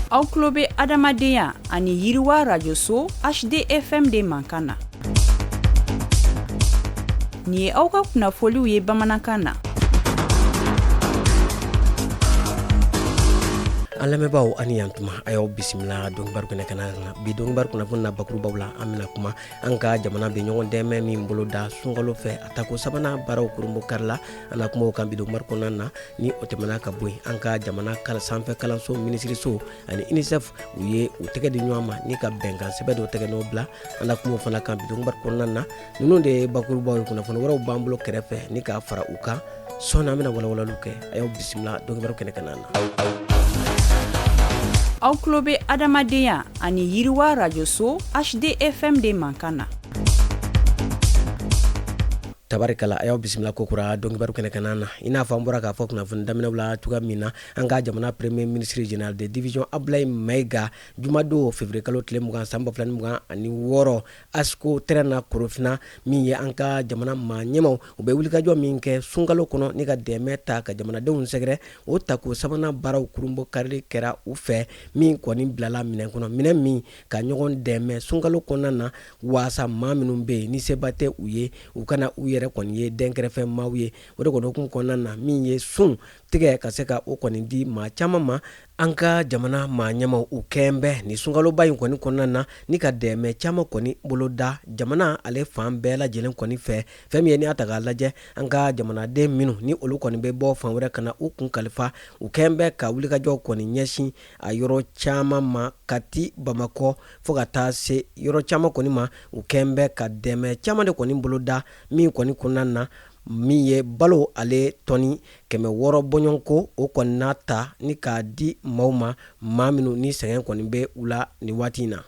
Aw tulo bɛ adamadenya ani yiriwa rajoso HDFM de mankan na. Nin ye aw ka kunnafoliw ye bamanankan na. An lamɛnbaaw ani yantuma a y'aw bisimila dɔnkibaru kɛnɛ kan na bi dɔnkibaru kunnafoni na bakurubaw la an bɛna kuma an ka jamana bɛ ɲɔgɔn dɛmɛ min bolo da sunkalo fɛ a tako sabanan baaraw kurumbo kari la an na kuma o kan bi dɔnkibaru kɔnɔna na ni o tɛmɛna ka bɔ yen an ka jamana sanfɛ kalanso minisiriso ani UNICEF u ye u tɛgɛ di ɲɔgɔn ma ni ka bɛnkan sɛbɛn dɔw tɛgɛ n'o bila an na kuma o fana kan bi dɔnkibaru kɔnɔna na ninnu de ye bakurubaw ye kunnafoni wɛrɛw b'an bolo kɛrɛfɛ ni k'a fara u kan sɔɔni an bɛna walawalaliw kɛ a y'aw bisimila dɔnkibaru kɛnɛ kan na. Aw tulo bɛ adamadenya ani yiriwa rajoso HDFM de mankan na. Tabarikala a y'aw bisimila kokura dɔnkibaru kɛnɛ kan na i n'a fɔ an bɔra k'a fɔ kunnafoni daminɛw la cogoya min na an ka jamana premier ministre général de division Ablaye Mayiga jumadon février kalo tile 20 san 2026 ASCO tɛrɛnna Korofina min ye an ka jamana maa ɲɛmaw u bɛ wulikajɔ min kɛ sunkalo kɔnɔ ni ka dɛmɛ ta ka jamanadenw sɛgɛrɛ o tako sabanan baaraw kurumbo karili kɛra u fɛ min kɔni bilala minɛn kɔnɔ minɛn min ka ɲɔgɔn dɛmɛ sunkalo kɔnɔna na waasa maa minnu bɛ yen ni seba tɛ u ye u kana u yɛrɛ kɔni ye dɛnkɛrɛfɛ maaw ye o de kɔni hukumu kɔnɔna na min ye sun tigɛ ka se ka o kɔni di maa caman ma an ka jamana maa ɲɛmaw u kɛn bɛ ni sunkaloba in kɔni kɔnɔna na ni ka dɛmɛ caman kɔni bolo da jamana ale fan bɛɛ lajɛlen kɔni fɛ fɛn min ye ni a ta k'a lajɛ an ka jamanaden minnu ni olu kɔni bɛ bɔ fan wɛrɛ kana u kun kalifa u kɛn bɛ ka wulikajɔ kɔni ɲɛsin a yɔrɔ caman ma Kati Bamakɔ fo ka taa se yɔrɔ caman kɔni ma u kɛn bɛ ka dɛmɛ caman de kɔni bolo da min kɔni kɔnɔna na min ye balo ale tɔni 600 bɔɲɔnko o kɔni n'a ta ni k'a di maaw ma maa minnu ni sɛgɛn kɔni bɛ u la ni waati in na.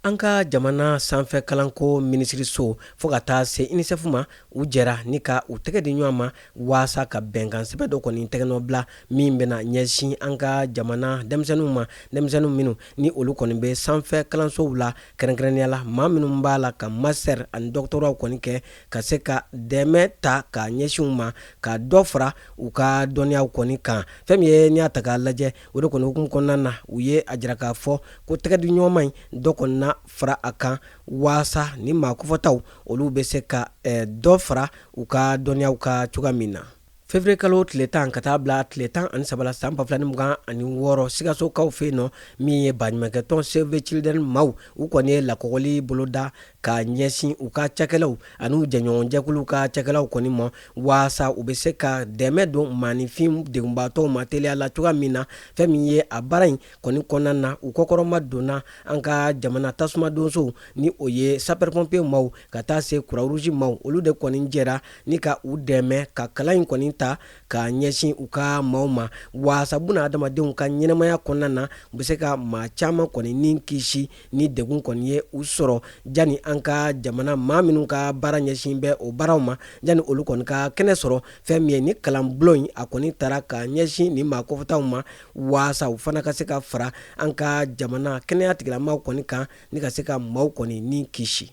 An ka jamana sanfɛ kalanko minisiriso fo ka taa se UNICEF ma u jɛra ni ka u tɛgɛ di ɲɔgɔn ma waasa ka bɛnkan sɛbɛn dɔ kɔni tɛgɛnɔ bila min bɛna ɲɛsin an ka jamana denmisɛnninw ma denmisɛnninw minnu ni olu kɔni bɛ sanfɛ kalansow la kɛrɛnkɛrɛnnenya la maa minnu b'a la ka master ani doctorat kɔni kɛ ka se ka dɛmɛ ta ka ɲɛsin u ma ka dɔ fara u ka dɔnniyaw kɔni kan fɛn min ye ni y'a ta k'a lajɛ o de kɔni hukumu kɔnɔna na u ye a jira k'a fɔ ko tɛgɛ di ɲɔgɔn ma in dɔ kɔni na fara a kan waasa ni maa kofɔtaw olu bɛ se ka dɔ fara u ka dɔnniyaw ka cogoya min na. Février kalo tile 10 ka taa bila tile 13 san 2026 Sikasokaw fɛ yen nɔ min ye baɲumankɛtɔn Save the Children maaw u kɔni ye lakɔgɔli boloda ka ɲɛsin u ka cakɛlaw ani u jɛɲɔgɔnjɛkuluw ka cakɛlaw kɔni ma waasa u bɛ se ka dɛmɛ don maanifin degunbaatɔw ma teliya la cogoya min na fɛn min ye a baara in kɔni kɔnɔna na u kɔkɔrɔma donna an ka jamana tasuma donsow ni o ye sapeur-pompier maaw ka taa se Croix Rouge maaw olu de kɔni jɛra ni ka u dɛmɛ ka kalan in kɔni ta ka ɲɛsin u ka maaw ma waasa buna adamadenw ka ɲɛnamaya kɔnɔna na u bɛ se ka maa caman kɔni ni kisi ni degun kɔni ye u sɔrɔ jani an ka jamana maa minnu ka baara ɲɛsin bɛ o baaraw ma jani olu kɔni ka kɛnɛ sɔrɔ fɛn min ye ni kalan bulon in a kɔni taara ka ɲɛsin ni maa kɔfɛtaw ma waasa u fana ka se ka fara an ka jamana kɛnɛya tigilamaaw kɔni kan ni ka se ka maaw kɔni ni kisi.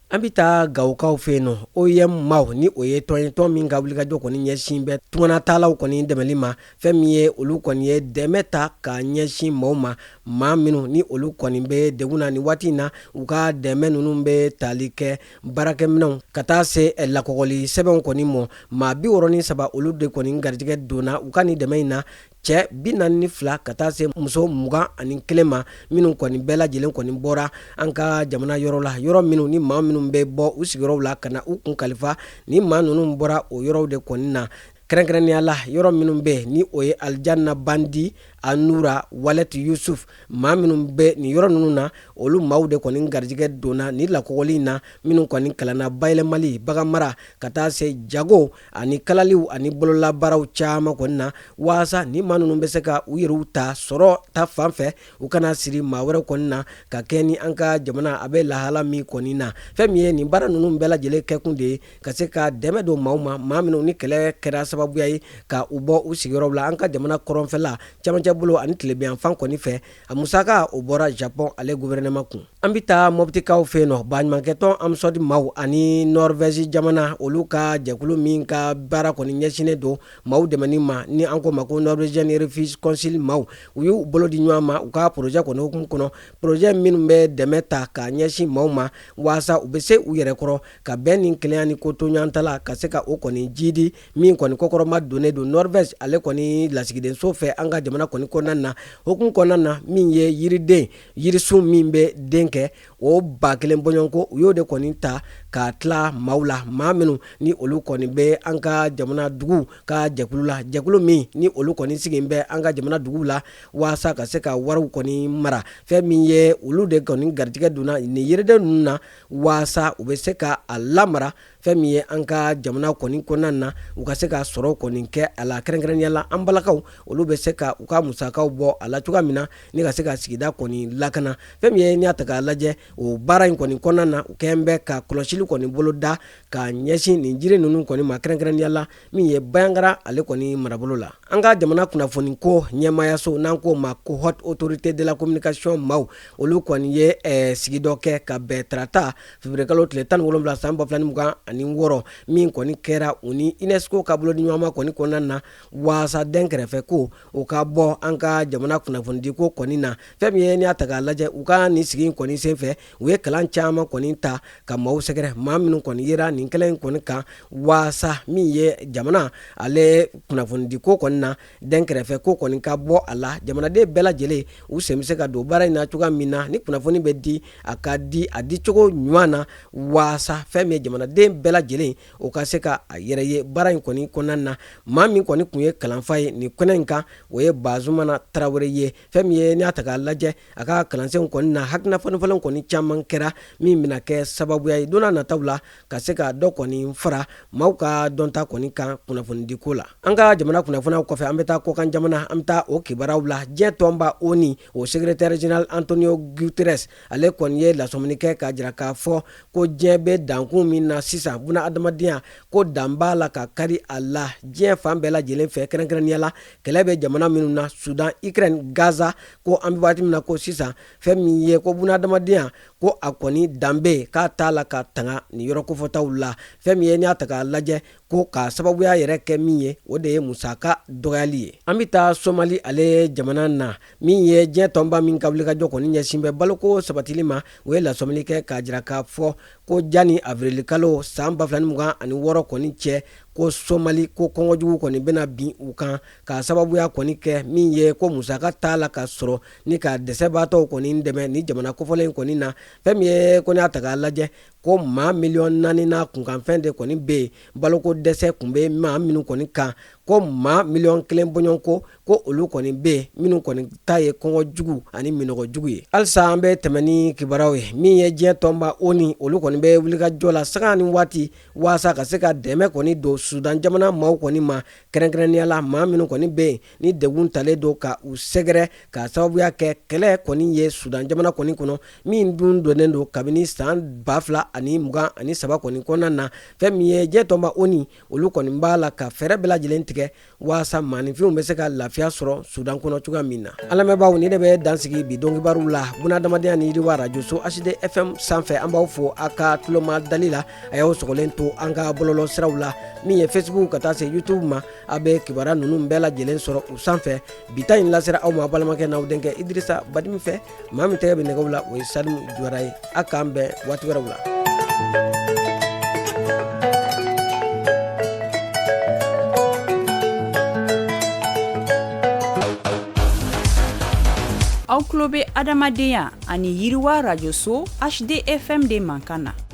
An bɛ taa Gawukaw fɛ yen nɔ OIM maaw ni o ye tɔn ye tɔn min ka wulikajɔ kɔni ɲɛsin bɛ tunganataalaw kɔni dɛmɛli ma fɛn min ye olu kɔni ye dɛmɛ ta ka ɲɛsin maaw ma maa minnu ni olu kɔni bɛ degun na ni waati in na u ka dɛmɛ ninnu bɛ tali kɛ baarakɛminɛnw ka taa se lakɔgɔli sɛbɛnw kɔni mɔ maa 63 olu de kɔni garijɛgɛ donna u ka ni dɛmɛ in na cɛ 42 ka taa se muso 21 ma minnu kɔni bɛɛ lajɛlen kɔni bɔra an ka jamana yɔrɔ la yɔrɔ minnu ni maa minnu bɛ bɔ u sigiyɔrɔw la ka na u kun kalifa ni maa ninnu bɔra o yɔrɔw de kɔni na kɛrɛnkɛrɛnnenya la yɔrɔ minnu bɛ ni o ye Aljanna Bandi Anura Walet Yusuf maa minnu bɛ ni yɔrɔ ninnu na olu maaw de kɔni garijɛgɛ donna ni lakɔgɔli in na minnu kɔni kalanna bayɛlɛmali bagan mara ka taa se jago ani kalaliw ani bololabaaraw caman kɔni na waasa ni maa ninnu bɛ se ka u yɛrɛw ta sɔrɔ ta fan fɛ u kana siri maa wɛrɛ kɔni na ka kɛ ni an ka jamana a bɛ lahala min kɔni na fɛn min ye nin baara ninnu bɛɛ lajɛlen kɛkun de ye ka se ka dɛmɛ don maaw ma maa minnu ni kɛlɛ kɛra sababuya ye ka u bɔ u sigiyɔrɔw la an ka jamana kɔrɔnfɛla camancɛ bolo ani tilebiyanfan kɔni fɛ a musaka o bɔra Japon ale gouvernement kun. An bi taa Mɔptikaw fɛ yen nɔ baɲumankɛtɔn Amsɔdi maaw ani Norvège jamana olu ka jɛkulu min ka baara kɔni ɲɛsinnen don maaw dɛmɛni ma ni an ko ma ko Norwegian Refugee Council maaw u y'u bolo di ɲɔgɔn ma u ka projet kɔni hukumu kɔnɔ projet minnu bɛ dɛmɛ ta ka ɲɛsin maaw ma waasa u bɛ se u yɛrɛ kɔrɔ ka bɛn ni kelenya ni ko to ɲɔgɔn ta la ka se ka o kɔni jidi min kɔni kɔkɔrɔma donnen don Norvège ale kɔni lasigidenso fɛ an ka jamana kɔni kɔnɔna na hukumu kɔnɔna na min ye yiriden yirisun min bɛ den kɛ o 1000 bɔɲɔnko u y'o de kɔni ta ka tila maaw la maa minnu ni olu kɔni bɛ an ka jamana dugu ka jɛkulu la jɛkulu min ni olu kɔni sigilen bɛ an ka jamana dugu la waasa ka se ka wariw kɔni mara fɛn min ye olu de kɔni garijɛgɛ donna ni yiriden ninnu na waasa u bɛ se ka a lamara fɛn min ye an ka jamana kɔni kɔnɔna na u ka se ka sɔrɔ kɔni kɛ a la kɛrɛnkɛrɛnnenya la an balakaw olu bɛ se ka u ka musakaw bɔ a la cogoya min na ni ka se ka sigida kɔni lakana fɛn min ye n'i y'a ta k'a lajɛ o baara in kɔni kɔnɔna na u kɛn bɛ ka kɔlɔsili kɔni bolo da ka ɲɛsin nin jiri ninnu kɔni ma kɛrɛnkɛrɛnnenya la min ye Bayangara ale kɔni marabolo la an ka jamana kunnafoni ko ɲɛmaayaso n'an ko ma ko Haute Autorité de la Communication maaw olu kɔni ye sigidɔ kɛ ka bɛn tarata février kalo tile 17 san 2026 min kɔni kɛra u ni UNESCO ka bolo di ɲɔgɔn kɔni kɔnɔna na waasa den kɛrɛfɛ ko o ka bɔ an ka jamana kunnafonidi ko kɔni na fɛn min ye n'i y'a ta k'a lajɛ u ka nin sigi kɔni senfɛ u ye kalan caman kɔni ta ka maaw sɛgɛrɛ maa minnu kɔni yera nin kɛlɛ in kɔni kan waasa min ye jamana ale kunnafonidi ko kɔni na den kɛrɛfɛ ko kɔni ka bɔ a la jamanaden bɛɛ lajɛlen u sen bɛ se ka don baara in na cogoya min na ni kunnafoni bɛ di a ka di a di cogo ɲuman na waasa fɛn min ye jamanaden bɛɛ lajɛlen o ka se ka a yɛrɛ ye baara in kɔni kɔnɔna na maa min kɔni kun ye kalanfa ye nin kɛnɛ in kan o ye Bazumana Tarawele ye fɛn min ye n'i y'a ta k'a lajɛ a ka kalansenw kɔni na hakilina fɔlɔfɔlɔ kɔni caman kɛra min bɛna kɛ sababuya ye don n'a nataw la ka se ka dɔ kɔni fara maaw ka dɔnta kɔni kan kunnafonidi ko la an ka jamana kunnafoniyaw kɔfɛ an bɛ taa kɔkan jamana an bɛ taa o kibaruyaw la diɲɛ tɔnba ONU o secrétaire général Antonio Guterres ale kɔni ye lasɔmini kɛ ka jira k'a fɔ ko diɲɛ bɛ dankun min na sisan buna adamadenya ko dan b'a la ka kari a la diɲɛ fan bɛɛ lajɛlen fɛ kɛrɛnkɛrɛnnenya la kɛlɛ bɛ jamana minnu na Sudan Ukraine Gaza ko an bɛ waati min na ko sisan fɛn min ye ko buna adamadenya ko a kɔni danbe k'a t'a la ka tanga nin yɔrɔ kofɔtaw la fɛn min ye n'i y'a ta k'a lajɛ ko ka sababuya yɛrɛ kɛ min ye o de ye musaka dɔgɔyali ye an bɛ taa Somali ale jamana na min ye diɲɛ tɔnba min ka wulikajɔ kɔni ɲɛsin bɛ baloko sabatili ma u ye lasɔmini kɛ k'a jira k'a fɔ ko jani avril kalo san 2026 kɔni cɛ ko Somali ko kɔngɔjugu kɔni bɛna bin u kan ka sababuya kɔni kɛ min ye ko musaka t'a la ka sɔrɔ ni ka dɛsɛbaatɔw kɔni dɛmɛ ni jamana kofɔlen kɔni na fɛn min ye ko n'i y'a ta k'a lajɛ ko maa 4,000,000 n'a kunkanfɛn de kɔni bɛ yen baloko dɛsɛ kun bɛ maa minnu kɔni kan ko maa 1,000,000 bɔɲɔnko ko olu kɔni bɛ yen minnu kɔni ta ye kɔngɔjugu ani minɔgɔjugu ye halisa an bɛ tɛmɛ ni kibaruyaw ye min ye diɲɛ tɔnba ONU olu kɔni bɛ wulikajɔ la sanga ni waati waasa ka se ka dɛmɛ kɔni don Sudan jamana maaw kɔni ma kɛrɛnkɛrɛnnenya la maa minnu kɔni bɛ yen ni degun talen don ka u sɛgɛrɛ ka sababuya kɛ kɛlɛ kɔni ye Sudan jamana kɔni kɔnɔ min dun donnen don kabini san 2023 kɔni kɔnɔna na fɛn min ye diɲɛ tɔnba ONU olu kɔni b'a la ka fɛɛrɛ bɛɛ lajɛlen tigɛ waasa maaninfinw bɛ se ka lafiya sɔrɔ Sudan kɔnɔ cogoya min na an lamɛnbaaw ni de bɛ dansigi bi dɔnkibaru la bunadamadenya ni yiriwa radio so HD FM sanfɛ an b'aw fo a ka tuloma dali la a y'aw sɔgɔlen to an ka bɔlɔlɔ siraw la min ye Facebook ka taa se YouTube ma a bɛ kibaruya ninnu bɛɛ lajɛlen sɔrɔ u sanfɛ bita in lasera aw ma balimakɛ n'aw denkɛ Idrissa Badimi fɛ maa min tɛgɛ bɛ nɛgɛw la o ye Salimu Jɔra ye a k'an bɛn waati wɛrɛw la. Aw tulo bɛ adamadenya ani yiriwa radio so HD FM de mankan na.